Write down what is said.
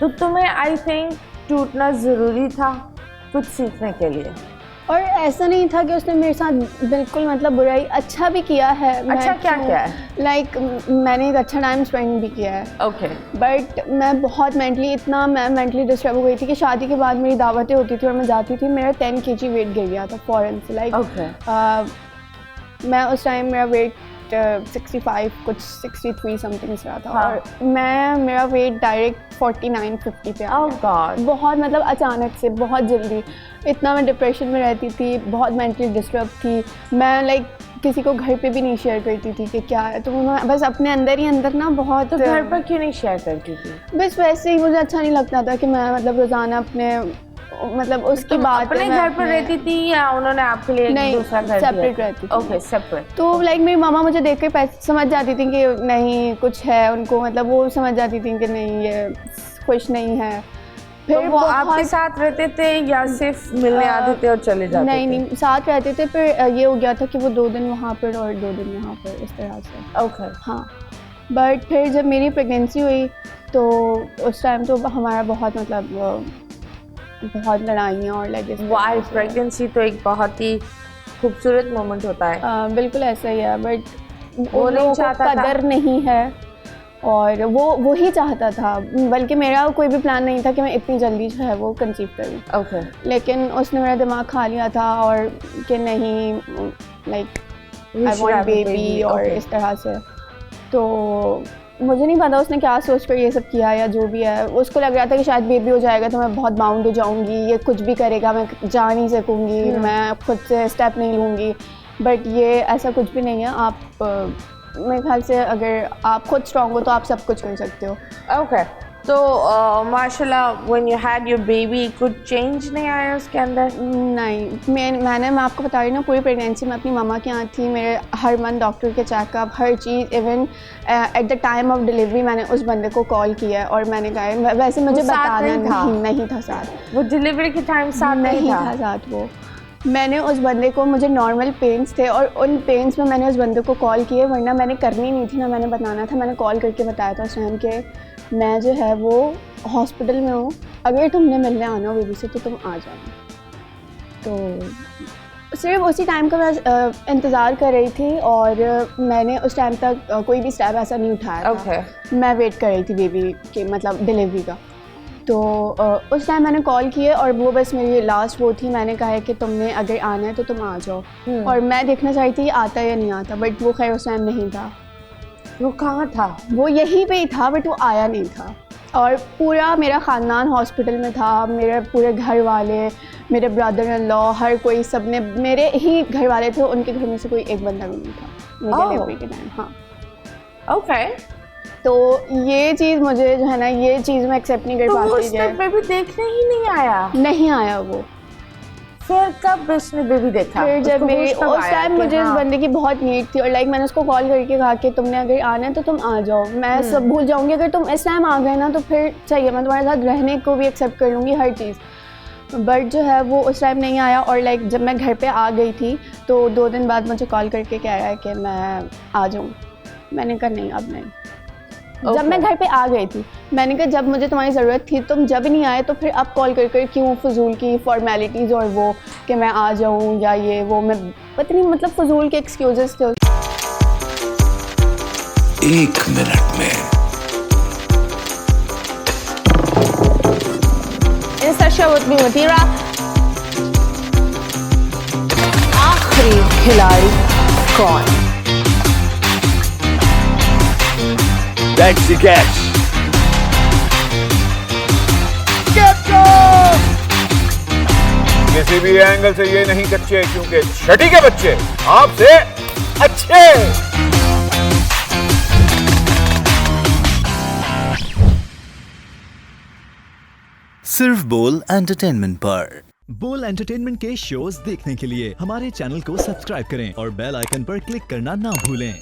तो तुम्हें I think टूटना ज़रूरी था कुछ सीखने के लिए। और ऐसा नहीं था कि उसने मेरे साथ बिल्कुल मतलब बुराई, अच्छा भी किया है। अच्छा क्या किया है? लाइक मैंने एक अच्छा टाइम स्पेंड भी किया है। ओके। बट मैं बहुत मैं मेंटली डिस्टर्ब हो गई थी कि शादी के बाद मेरी दावतें होती थी और मैं जाती थी, मेरा 10 kg वेट गिर गया था फ़ौरन से। लाइक मैं उस टाइम मेरा वेट 65 कुछ 63 समथिंग से रहा था। हाँ. और मेरा वेट डायरेक्ट 49-50 पे आ गया। बहुत मतलब अचानक से, बहुत जल्दी। इतना मैं डिप्रेशन में रहती थी, बहुत मेंटली डिस्टर्ब थी। मैं लाइक किसी को घर पे भी नहीं शेयर करती थी कि क्या है, तो मैं बस अपने अंदर ही अंदर ना बहुत। तो घर पर क्यों नहीं शेयर करती थी? बस वैसे ही मुझे अच्छा नहीं लगता था कि मैं मतलब रोज़ाना अपने मतलब उसकी बात अपने घर पर रहती थी या उन्होंने आपके लिए एक दूसरा घर दिया? सेपरेट रहती थी। Okay, separate. तो लाइक मेरी मामा मुझे देख के समझ जाती थी कि नहीं कुछ है उनको, मतलब वो समझ जाती थी कि नहीं ये खुश नहीं है। फिर तो वो आपके साथ रहते थे या सिर्फ मिलने आते थे और चले जाते थे? नहीं, साथ रहते थे। फिर ये हो गया था कि वो 2 दिन वहाँ पर और 2 दिन यहाँ पर, इस तरह से। ओके। हाँ, बट फिर जब मेरी प्रेगनेंसी हुई तो उस टाइम तो हमारा बहुत मतलब बहुत लड़ाइयाँ और लाइक वाह, प्रेगनेंसी तो एक बहुत ही खूबसूरत मोमेंट होता है। बिल्कुल ऐसा ही है, बट वो नहीं चाहता था, कदर नहीं है और वो ही चाहता था। बल्कि मेरा कोई भी प्लान नहीं था कि मैं इतनी जल्दी जो है वो कंसीव करूँ। ओके। लेकिन उसने मेरा दिमाग खा लिया था और कि नहीं लाइक आई वांट बेबी और इस तरह से। तो मुझे नहीं पता उसने क्या सोच कर ये सब किया या जो भी है। उसको लग रहा था कि शायद बेबी हो जाएगा तो मैं बहुत बाउंड हो जाऊंगी, ये कुछ भी करेगा मैं जा नहीं सकूंगी, मैं खुद से स्टेप नहीं लूँगी। बट ये ऐसा कुछ भी नहीं है। आप मेरे ख्याल से अगर आप खुद स्ट्रॉन्ग हो तो आप सब कुछ कर सकते हो। ओके। तो माशाल्लाह when you had your baby कुछ चेंज नहीं आया उसके अंदर? नहीं, मैं आपको बता रही हूँ ना, पूरी प्रेगनेंसी में अपनी मामा के यहाँ थी। मेरे हर मंथ डॉक्टर के checkup, her cheese. Even at the time of delivery मैंने उस बंदे को कॉल किया और मैंने कहा, वैसे मुझे बताना नहीं था साथ। वो डिलीवरी के टाइम साथ नहीं था साथ वो। मैंने उस बंदे को, मुझे नॉर्मल पेन्स थे और उन पेन्स में मैंने उस बंदे को कॉल किए, वरना मैंने करनी नहीं थी ना, मैंने बताना था। मैंने कॉल करके बताया था उस टाइम के मैं जो है वो हॉस्पिटल में हूँ, अगर तुमने मिलने आना हो बेबी से तो तुम आ जाना। तो सिर्फ उसी टाइम का मैं इंतज़ार कर रही थी और मैंने उस टाइम तक कोई भी स्टेप ऐसा नहीं उठाया था। मैं वेट कर रही थी बेबी के मतलब डिलीवरी का। तो उस टाइम मैंने कॉल किए और वो बस मेरी लास्ट वो थी। मैंने कहा है कि तुमने अगर आना है तो तुम आ जाओ। और मैं देखना चाहती थी आता या नहीं आता, बट वो खैर उस टाइम नहीं था। वो कहाँ था? वो यहीं पे ही था, बट वो आया नहीं था। और पूरा मेरा ख़ानदान हॉस्पिटल में था, मेरे पूरे घर वाले, मेरे ब्रदर इन लॉ, हर कोई, सब ने, मेरे ही घर वाले थे, उनके घर में से कोई एक बंदा भी नहीं था मेरे डिलीवरी के टाइम। हाँ, ओके। तो ये चीज़ मुझे जो है ना, ये चीज़ मैं एक्सेप्ट नहीं कर पाती। तो बेबी देखने ही नहीं आया वो। फिर कब उसने बेबी देखा? फिर जब मेरी उस टाइम मुझे इस बंदे की बहुत नीड थी और लाइक मैंने उसको कॉल करके कहा कि तुमने अगर आना है तो तुम आ जाओ, मैं सब भूल जाऊंगी। अगर तुम इस टाइम आ गए ना तो फिर चाहिए, मैं तुम्हारे साथ रहने को भी एक्सेप्ट कर लूँगी, हर चीज़। बट जो है वो उस टाइम नहीं आया। और लाइक जब मैं घर पे आ गई थी तो 2 दिन बाद मुझे कॉल करके कह रहा है कि मैं आ जाऊँ। मैंने कहा नहीं, अब नहीं। जब मैं घर पे आ गई थी मैंने कहा जब मुझे तुम्हारी ज़रूरत थी तुम जब नहीं आए तो फिर अब कॉल कर क्यों फजूल की फॉर्मेलिटीज़ और वो कि मैं आ जाऊँ या ये वो, मैं पता नहीं मतलब फजूल के एक्सक्यूजेस थे। 1 मिनट में आखिरी खिलाड़ी कौन? That's the catch. किसी भी एंगल से ये नहीं कच्चे, क्योंकि छठी के बच्चे आपसे अच्छे। सिर्फ बोल एंटरटेनमेंट पर। बोल एंटरटेनमेंट के शोज देखने के लिए हमारे चैनल को सब्सक्राइब करें और बेल आइकन पर क्लिक करना ना भूलें।